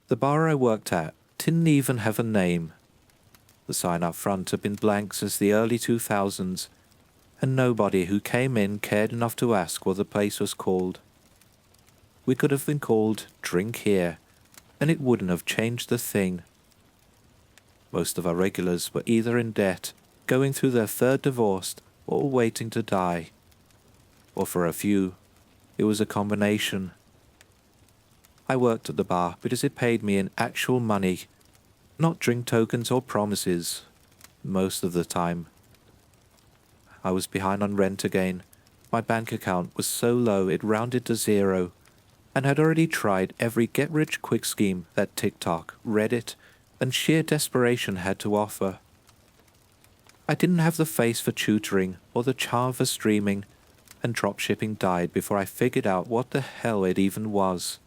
The bar I worked at didn't even have a name. The sign up front had been blank since the early 2000s, and nobody who came in cared enough to ask what the place was called. We could have been called Drink Here, and it wouldn't have changed a thing. Most of our regulars were either in debt, going through their third divorce, or waiting to die. Or for a few, it was a combination. I worked at the bar because it paid me in actual money, not drink tokens or promises, most of the time. I was behind on rent again. My bank account was so low it rounded to zero, and had already tried every get-rich-quick scheme that TikTok, Reddit, and sheer desperation had to offer. I didn't have the face for tutoring or the charm for streaming, and dropshipping died before I figured out what the hell it even was.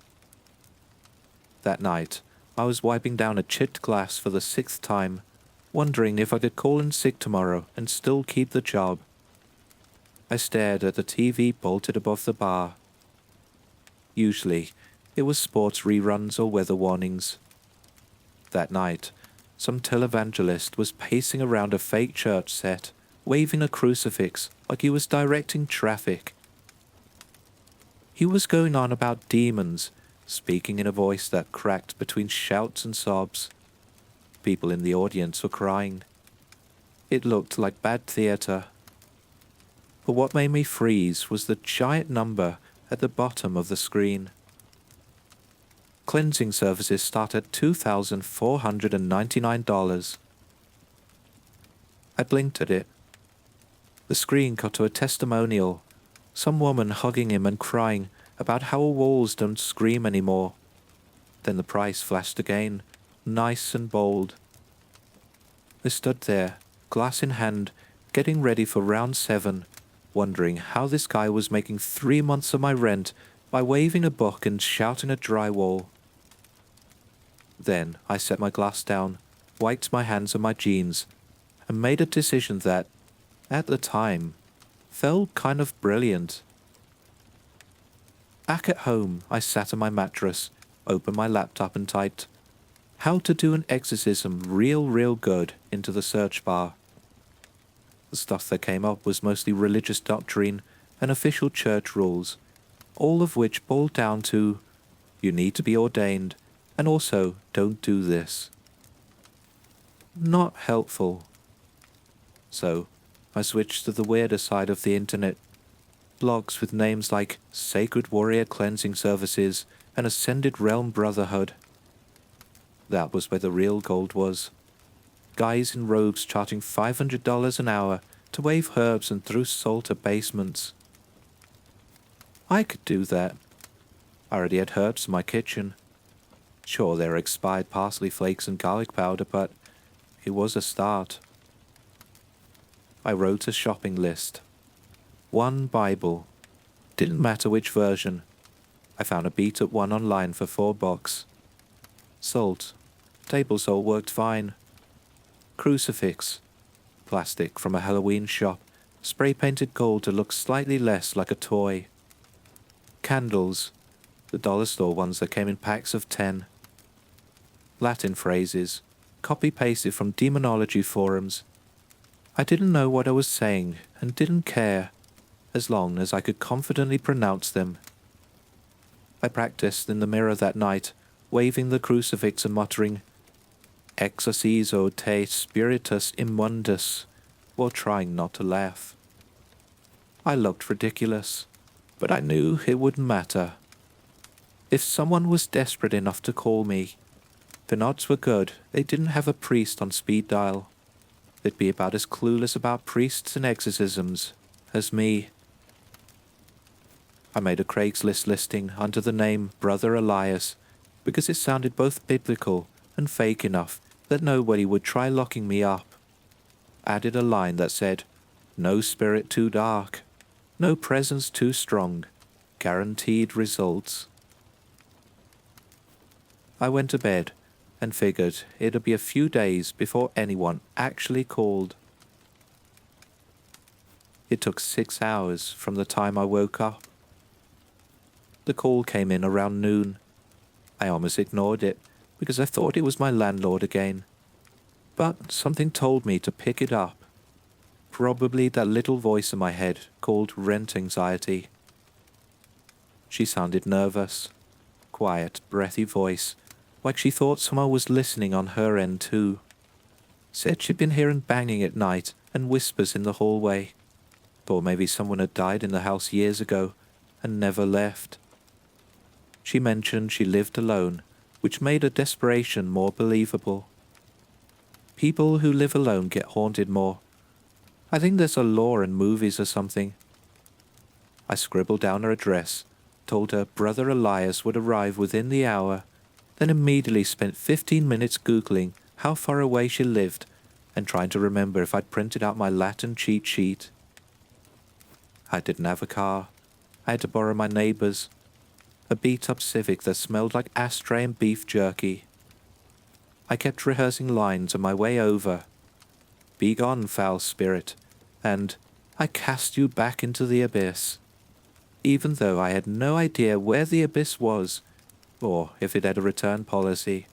That night, I was wiping down a chipped glass for the 6th time, wondering if I could call in sick tomorrow and still keep the job. I stared at the TV bolted above the bar. Usually, it was sports reruns or weather warnings. That night, some televangelist was pacing around a fake church set, waving a crucifix like he was directing traffic. He was going on about demons, speaking in a voice that cracked between shouts and sobs. People in the audience were crying. It looked like bad theatre. But what made me freeze was the giant number at the bottom of the screen. Cleansing services start at $2,499. I blinked at it. The screen cut to a testimonial, some woman hugging him and crying about how walls don't scream anymore. Then the price flashed again, nice and bold. I stood there, glass in hand, getting ready for round 7, wondering how this guy was making 3 months of my rent by waving a book and shouting at drywall. Then I set my glass down, wiped my hands on my jeans, and made a decision that, at the time, felt kind of brilliant. Back at home, I sat on my mattress, opened my laptop and typed, "How to do an exorcism real good" into the search bar. The stuff that came up was mostly religious doctrine and official church rules, all of which boiled down to, you need to be ordained, and also don't do this. Not helpful. So, I switched to the weirder side of the internet. Blogs with names like Sacred Warrior Cleansing Services and Ascended Realm Brotherhood. That was where the real gold was. Guys in robes charging $500 an hour to wave herbs and throw salt at basements. I could do that. I already had herbs in my kitchen. Sure, there were expired parsley flakes and garlic powder, but it was a start. I wrote a shopping list. 1 Bible. Didn't matter which version. I found a beat-up one online for $4. Salt. Table salt worked fine. Crucifix. Plastic from a Halloween shop, spray-painted gold to look slightly less like a toy. Candles. The dollar store ones that came in packs of 10. Latin phrases. Copy-pasted from demonology forums. I didn't know what I was saying and didn't care, as long as I could confidently pronounce them. I practiced in the mirror that night, waving the crucifix and muttering, "Exorciso te spiritus immundus," while trying not to laugh. I looked ridiculous, but I knew it wouldn't matter. If someone was desperate enough to call me, then odds were good they didn't have a priest on speed dial. They'd be about as clueless about priests and exorcisms as me. I made a Craigslist listing under the name Brother Elias because it sounded both biblical and fake enough that nobody would try locking me up. Added a line that said, "No spirit too dark, no presence too strong, guaranteed results." I went to bed and figured it'd be a few days before anyone actually called. It took 6 hours from the time I woke up. The call came in around noon. I almost ignored it, because I thought it was my landlord again. But something told me to pick it up. Probably that little voice in my head called rent anxiety. She sounded nervous. Quiet, breathy voice, like she thought someone was listening on her end too. Said she'd been hearing banging at night and whispers in the hallway. Thought maybe someone had died in the house years ago and never left. She mentioned she lived alone, which made her desperation more believable. People who live alone get haunted more. I think there's a law in movies or something. I scribbled down her address, told her brother Elias would arrive within the hour, then immediately spent 15 minutes Googling how far away she lived and trying to remember if I'd printed out my Latin cheat sheet. I didn't have a car. I had to borrow my neighbour's, a beat-up Civic that smelled like ashtray and beef jerky. I kept rehearsing lines on my way over. "Be gone, foul spirit," and "I cast you back into the abyss," even though I had no idea where the abyss was, or if it had a return policy.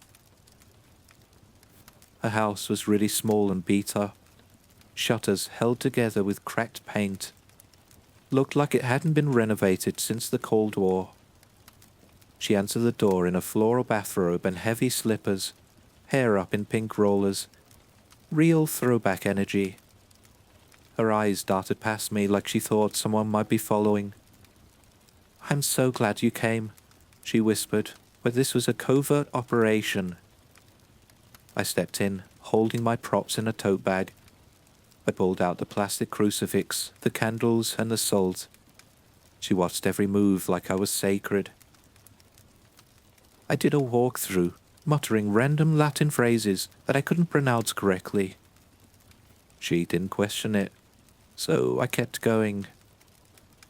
Her house was really small and beat up. Shutters held together with cracked paint. Looked like it hadn't been renovated since the Cold War. She answered the door in a floral bathrobe and heavy slippers, hair up in pink rollers. Real throwback energy. Her eyes darted past me like she thought someone might be following. "I'm so glad you came," she whispered, but this was a covert operation. I stepped in, holding my props in a tote bag. I pulled out the plastic crucifix, the candles, and the salt. She watched every move like I was sacred. I did a walkthrough, muttering random Latin phrases that I couldn't pronounce correctly. She didn't question it, so I kept going.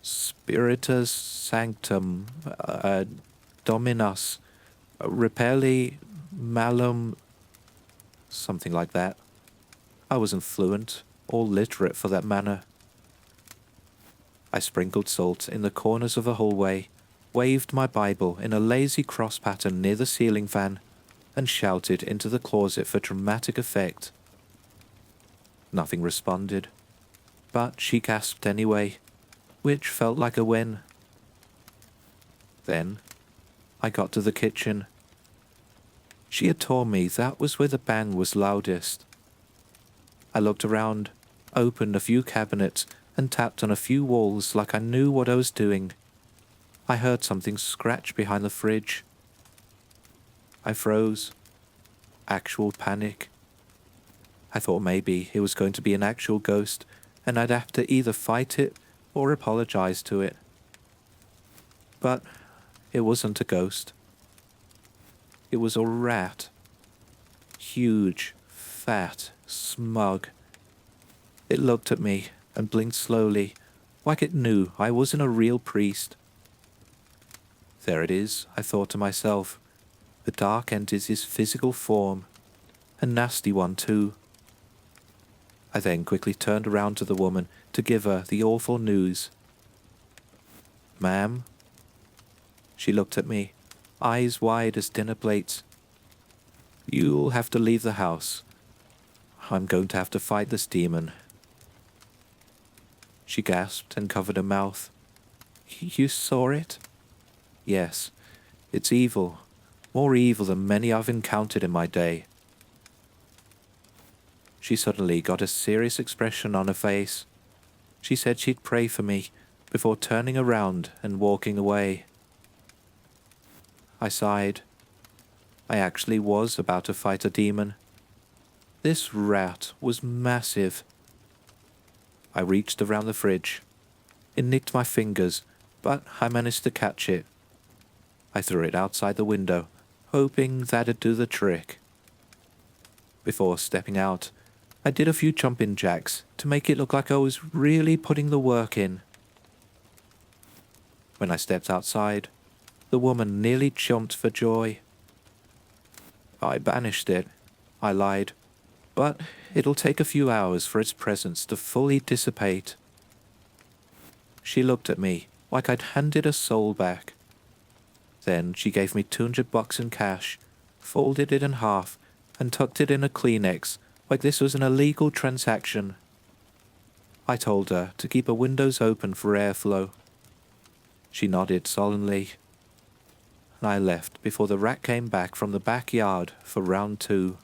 Spiritus Sanctum, Dominus, Repelli Malum, something like that. I wasn't fluent, or literate for that matter. I sprinkled salt in the corners of the hallway, waved my Bible in a lazy cross pattern near the ceiling fan, and shouted into the closet for dramatic effect. Nothing responded, but she gasped anyway, which felt like a win. Then I got to the kitchen. She had told me that was where the bang was loudest. I looked around, opened a few cabinets, and tapped on a few walls like I knew what I was doing. I heard something scratch behind the fridge. I froze. Actual panic. I thought maybe it was going to be an actual ghost, and I'd have to either fight it or apologize to it. But it wasn't a ghost. It was a rat. Huge, fat, smug. It looked at me and blinked slowly, like it knew I wasn't a real priest. There it is, I thought to myself. The dark enters his physical form. A nasty one, too. I then quickly turned around to the woman to give her the awful news. "Ma'am?" She looked at me, eyes wide as dinner plates. "You'll have to leave the house. I'm going to have to fight this demon." She gasped and covered her mouth. "You saw it?" "Yes, it's evil. More evil than many I've encountered in my day." She suddenly got a serious expression on her face. She said she'd pray for me before turning around and walking away. I sighed. I actually was about to fight a demon. This rat was massive. I reached around the fridge. It nicked my fingers, but I managed to catch it. I threw it outside the window, hoping that'd do the trick. Before stepping out, I did a few jumping jacks to make it look like I was really putting the work in. When I stepped outside, the woman nearly jumped for joy. "I banished it," I lied, "but it'll take a few hours for its presence to fully dissipate." She looked at me like I'd handed her soul back. Then she gave me $200 in cash, folded it in half, and tucked it in a Kleenex like this was an illegal transaction. I told her to keep her windows open for airflow. She nodded solemnly, and I left before the rat came back from the backyard for round 2.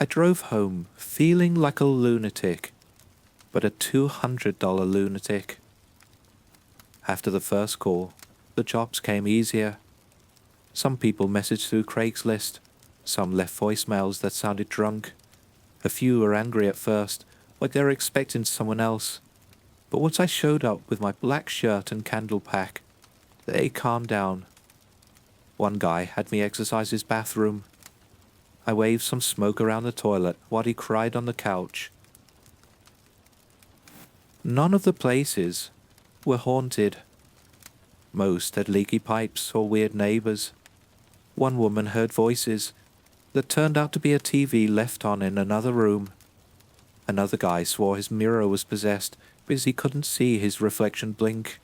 I drove home feeling like a lunatic, but a $200 lunatic. After the first call, the jobs came easier. Some people messaged through Craigslist, some left voicemails that sounded drunk. A few were angry at first, like they were expecting someone else. But once I showed up with my black shirt and candle pack, they calmed down. One guy had me exercise his bathroom. I waved some smoke around the toilet while he cried on the couch. None of the places were haunted. Most had leaky pipes or weird neighbors. One woman heard voices that turned out to be a TV left on in another room. Another guy swore his mirror was possessed because he couldn't see his reflection blink.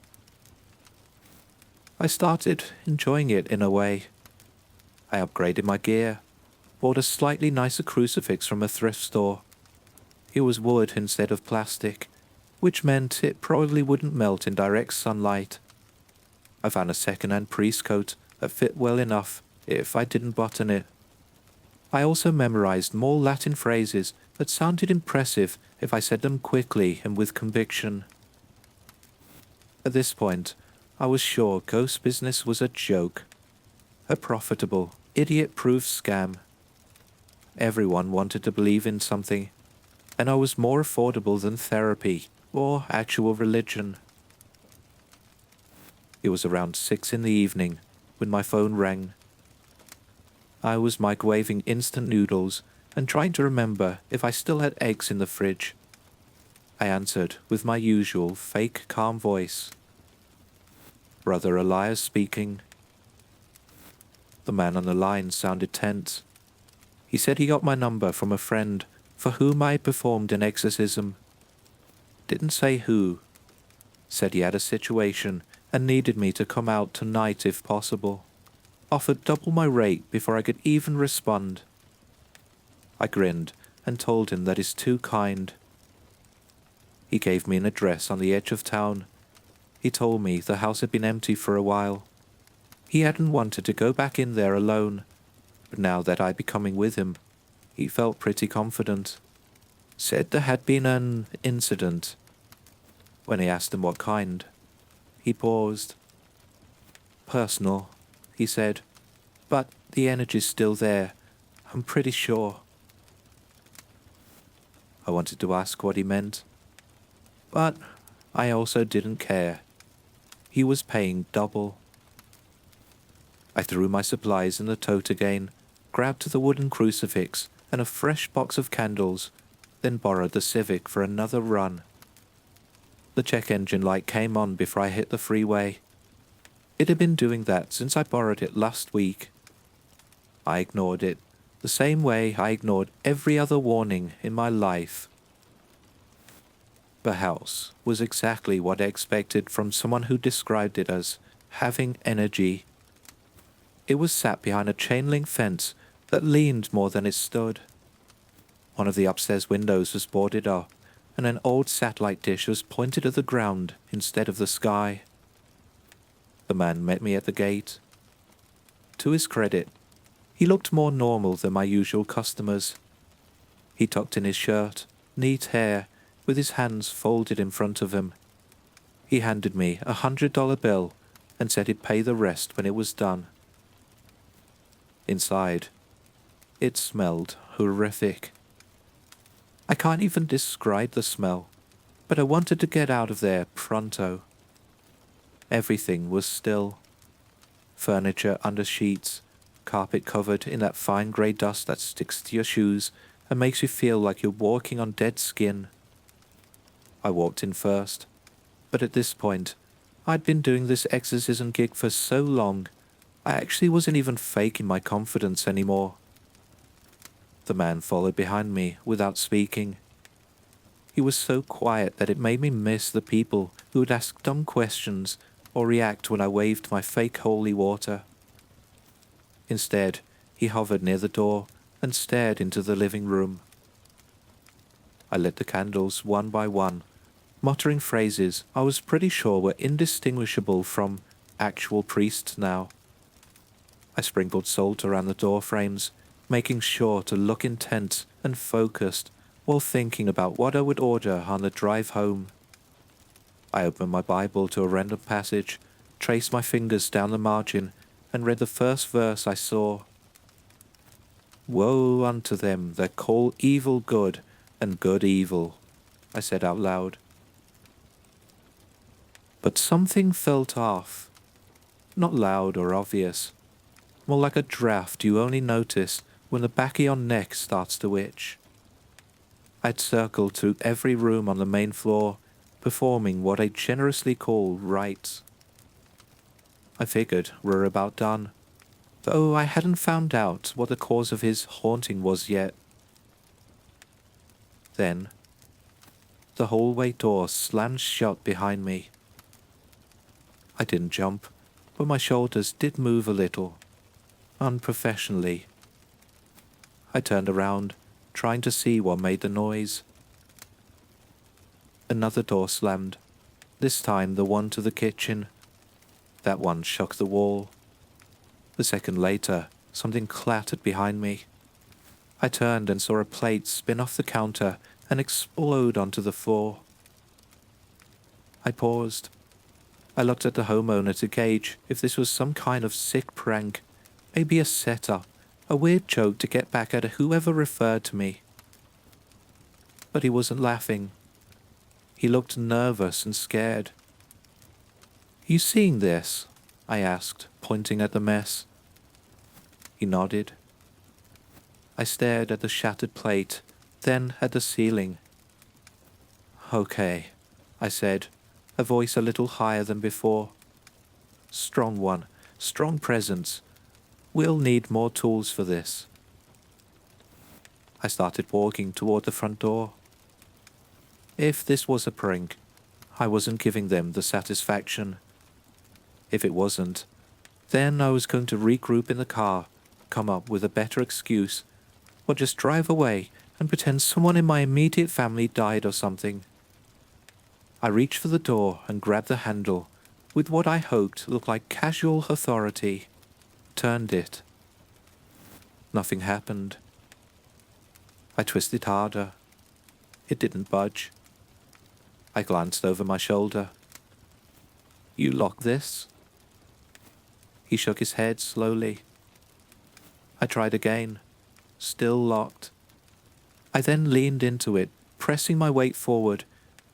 I started enjoying it in a way. I upgraded my gear, bought a slightly nicer crucifix from a thrift store. It was wood instead of plastic, which meant it probably wouldn't melt in direct sunlight. I found a second-hand priest coat that fit well enough if I didn't button it. I also memorized more Latin phrases that sounded impressive if I said them quickly and with conviction. At this point, I was sure ghost business was a joke. A profitable, idiot-proof scam. Everyone wanted to believe in something, and I was more affordable than therapy or actual religion. It was around 6 in the evening when my phone rang. I was microwaving instant noodles and trying to remember if I still had eggs in the fridge. I answered with my usual fake calm voice. Brother Elias speaking. The man on the line sounded tense. He said he got my number from a friend for whom I had performed an exorcism. Didn't say who. Said he had a situation and needed me to come out tonight if possible. Offered double my rate before I could even respond. I grinned and told him that he's too kind. He gave me an address on the edge of town. He told me the house had been empty for a while. He hadn't wanted to go back in there alone, but now that I'd be coming with him, he felt pretty confident. Said there had been an incident. When I asked him what kind, he paused. Personal, he said, but the energy's still there, I'm pretty sure. I wanted to ask what he meant, but I also didn't care. He was paying double. I threw my supplies in the tote again, grabbed the wooden crucifix and a fresh box of candles, then borrowed the Civic for another run. The check engine light came on before I hit the freeway. It had been doing that since I borrowed it last week. I ignored it, the same way I ignored every other warning in my life. The house was exactly what I expected from someone who described it as having energy. It was sat behind a chain-link fence that leaned more than it stood. One of the upstairs windows was boarded up, and an old satellite dish was pointed at the ground instead of the sky. The man met me at the gate. To his credit, he looked more normal than my usual customers. He tucked in his shirt, neat hair, with his hands folded in front of him. He handed me a $100 bill and said he'd pay the rest when it was done. Inside, it smelled horrific. I can't even describe the smell, but I wanted to get out of there pronto. Everything was still. Furniture under sheets, carpet covered in that fine grey dust that sticks to your shoes and makes you feel like you're walking on dead skin. I walked in first, but at this point, I'd been doing this exorcism gig for so long, I actually wasn't even faking my confidence anymore. The man followed behind me without speaking. He was so quiet that it made me miss the people who would ask dumb questions or react when I waved my fake holy water. Instead, he hovered near the door and stared into the living room. I lit the candles one by one, muttering phrases I was pretty sure were indistinguishable from actual priests now. I sprinkled salt around the door frames, making sure to look intent and focused while thinking about what I would order on the drive home. I opened my Bible to a random passage, traced my fingers down the margin, and read the first verse I saw. "Woe unto them that call evil good and good evil," I said out loud. But something felt off. Not loud or obvious, more like a draft you only notice when the back of your neck starts to itch. I'd circled through every room on the main floor, performing what I generously call rites. I figured we're about done, though I hadn't found out what the cause of his haunting was yet. Then, the hallway door slammed shut behind me. I didn't jump, but my shoulders did move a little, unprofessionally. I turned around, trying to see what made the noise. Another door slammed, this time the one to the kitchen. That one shook the wall. A second later, something clattered behind me. I turned and saw a plate spin off the counter and explode onto the floor. I paused. I looked at the homeowner to gauge if this was some kind of sick prank, maybe a setup, a weird joke to get back at whoever referred to me. But he wasn't laughing. He looked nervous and scared. "You seeing this?" I asked, pointing at the mess. He nodded. I stared at the shattered plate, then at the ceiling. "Okay," I said, a voice a little higher than before. "Strong one, strong presence. We'll need more tools for this." I started walking toward the front door. If this was a prank, I wasn't giving them the satisfaction. If it wasn't, then I was going to regroup in the car, come up with a better excuse, or just drive away and pretend someone in my immediate family died or something. I reached for the door and grabbed the handle, with what I hoped looked like casual authority, turned it. Nothing happened. I twisted harder. It didn't budge. I glanced over my shoulder. "You lock this?" He shook his head slowly. I tried again. Still locked. I then leaned into it, pressing my weight forward,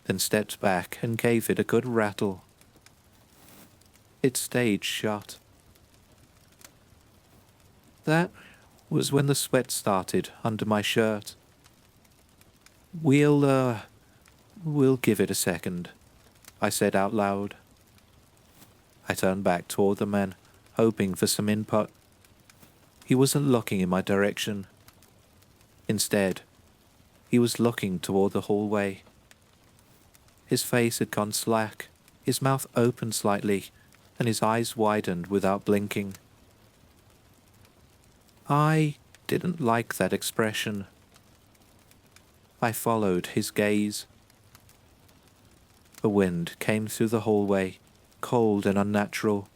then stepped back and gave it a good rattle. It stayed shut. That was when the sweat started under my shirt. We'll give it a second," I said out loud. I turned back toward the man, hoping for some input. He wasn't looking in my direction. Instead, he was looking toward the hallway. His face had gone slack, his mouth opened slightly, and his eyes widened without blinking. I didn't like that expression. I followed his gaze. A wind came through the hallway, cold and unnatural.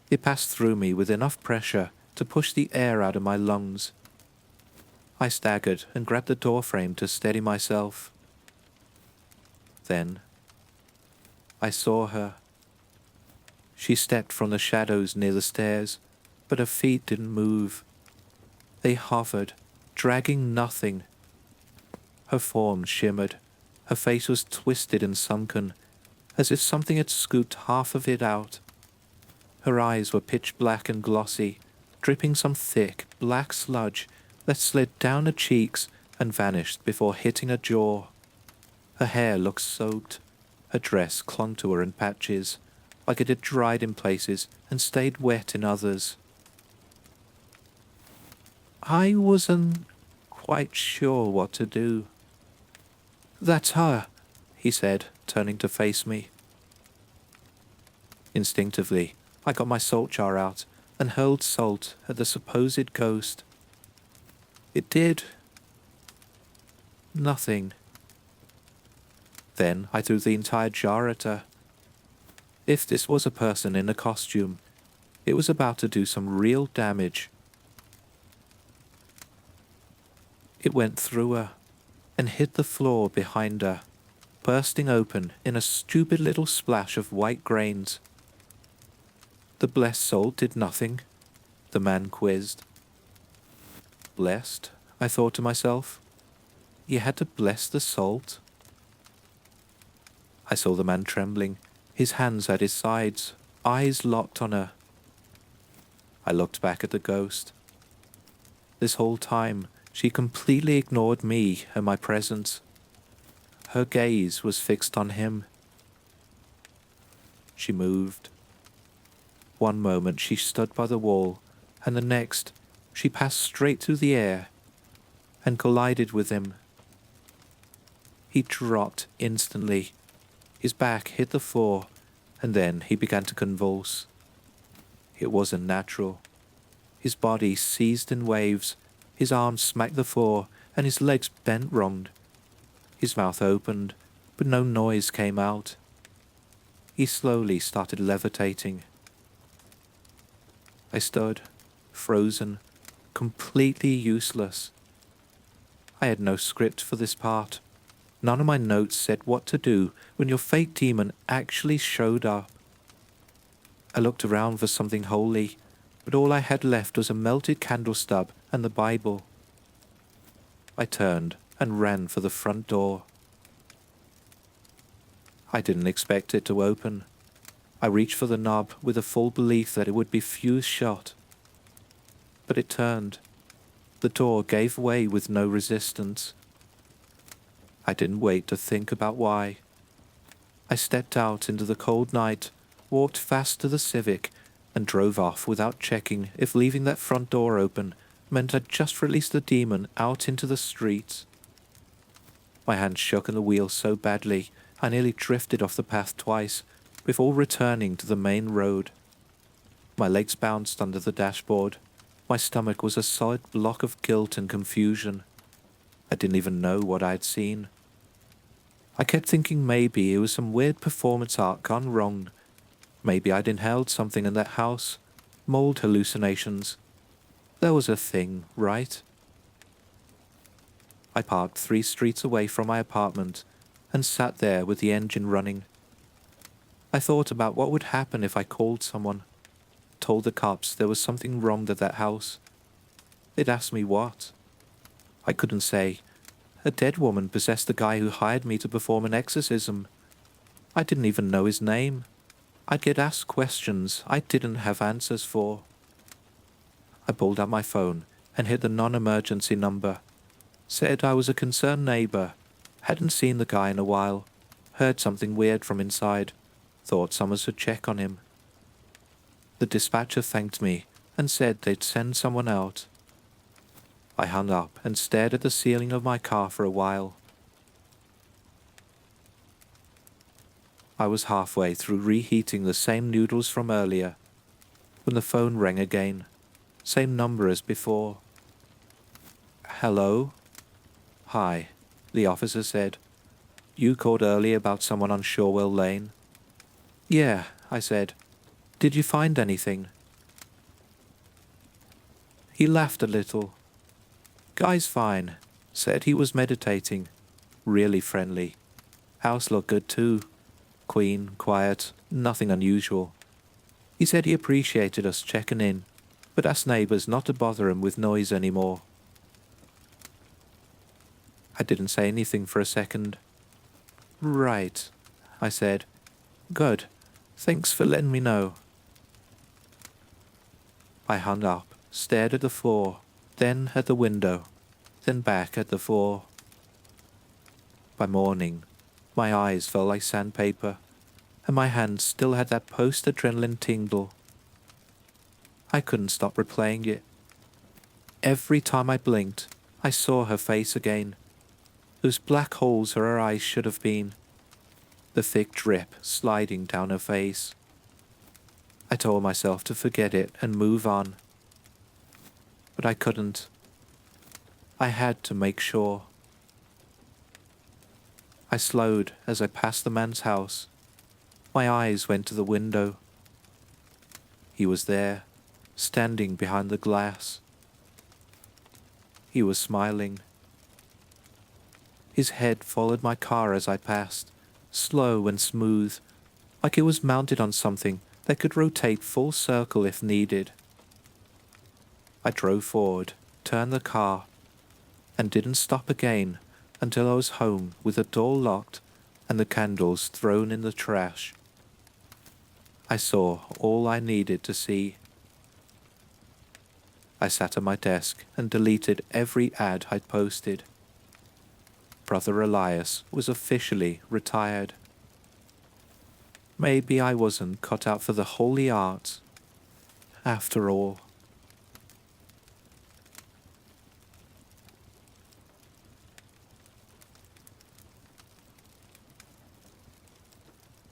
It passed through me with enough pressure to push the air out of my lungs. I staggered and grabbed the doorframe to steady myself. Then, I saw her. She stepped from the shadows near the stairs, but her feet didn't move. They hovered, dragging nothing. Her form shimmered. Her face was twisted and sunken, as if something had scooped half of it out. Her eyes were pitch black and glossy, dripping some thick, black sludge that slid down her cheeks and vanished before hitting her jaw. Her hair looked soaked. Her dress clung to her in patches, like it had dried in places and stayed wet in others. I wasn't quite sure what to do. "That's her," he said, turning to face me. Instinctively, I got my salt jar out and hurled salt at the supposed ghost. It did nothing. Then I threw the entire jar at her. If this was a person in a costume, it was about to do some real damage. It went through her and hit the floor behind her, bursting open in a stupid little splash of white grains. The blessed salt did nothing, the man quizzed. Blessed, I thought to myself. You had to bless the salt? I saw the man trembling, his hands at his sides, eyes locked on her. I looked back at the ghost. This whole time, she completely ignored me and my presence. Her gaze was fixed on him. She moved. One moment she stood by the wall, and the next she passed straight through the air and collided with him. He dropped instantly. His back hit the floor, and then he began to convulse. It wasn't natural. His body seized in waves, his arms smacked the floor, and his legs bent round. His mouth opened, but no noise came out. He slowly started levitating. I stood, frozen, completely useless. I had no script for this part. None of my notes said what to do when your fake demon actually showed up. I looked around for something holy, but all I had left was a melted candle stub and the Bible. I turned and ran for the front door. I didn't expect it to open. I reached for the knob with the full belief that it would be fused shut. But it turned. The door gave way with no resistance. I didn't wait to think about why. I stepped out into the cold night, walked fast to the Civic, and drove off without checking if leaving that front door open meant I'd just released the demon out into the streets. My hand shook on the wheel so badly I nearly drifted off the path twice before returning to the main road. My legs bounced under the dashboard. My stomach was a solid block of guilt and confusion. I didn't even know what I had seen. I kept thinking maybe it was some weird performance art gone wrong. Maybe I'd inhaled something in that house. Mold hallucinations. There was a thing, right? I parked 3 streets away from my apartment and sat there with the engine running. I thought about what would happen if I called someone, told the cops there was something wrong at that house. They'd ask me what. I couldn't say, a dead woman possessed the guy who hired me to perform an exorcism. I didn't even know his name. I'd get asked questions I didn't have answers for. I pulled out my phone and hit the non-emergency number. Said I was a concerned neighbor, hadn't seen the guy in a while, heard something weird from inside, thought someone should check on him. The dispatcher thanked me and said they'd send someone out. I hung up and stared at the ceiling of my car for a while. I was halfway through reheating the same noodles from earlier when the phone rang again. Same number as before. Hello? Hi, the officer said. You called earlier about someone on Shorewell Lane? Yeah, I said. Did you find anything? He laughed a little. Guy's fine. Said he was meditating. Really friendly. House looked good too. Clean, quiet, nothing unusual. He said he appreciated us checking in, but asked neighbors not to bother him with noise anymore. I didn't say anything for a second. Right, I said. Good. Thanks for letting me know. I hung up, stared at the floor, then at the window, then back at the floor. By morning, my eyes felt like sandpaper, and my hands still had that post-adrenaline tingle. I couldn't stop replaying it. Every time I blinked, I saw her face again. Those black holes where her eyes should have been. The thick drip sliding down her face. I told myself to forget it and move on. But I couldn't. I had to make sure. I slowed as I passed the man's house. My eyes went to the window. He was there, standing behind the glass. He was smiling. His head followed my car as I passed, slow and smooth, like it was mounted on something that could rotate full circle if needed. I drove forward, turned the car, and didn't stop again until I was home with the door locked and the candles thrown in the trash. I saw all I needed to see. I sat at my desk and deleted every ad I'd posted. Brother Elias was officially retired. Maybe I wasn't cut out for the holy arts after all.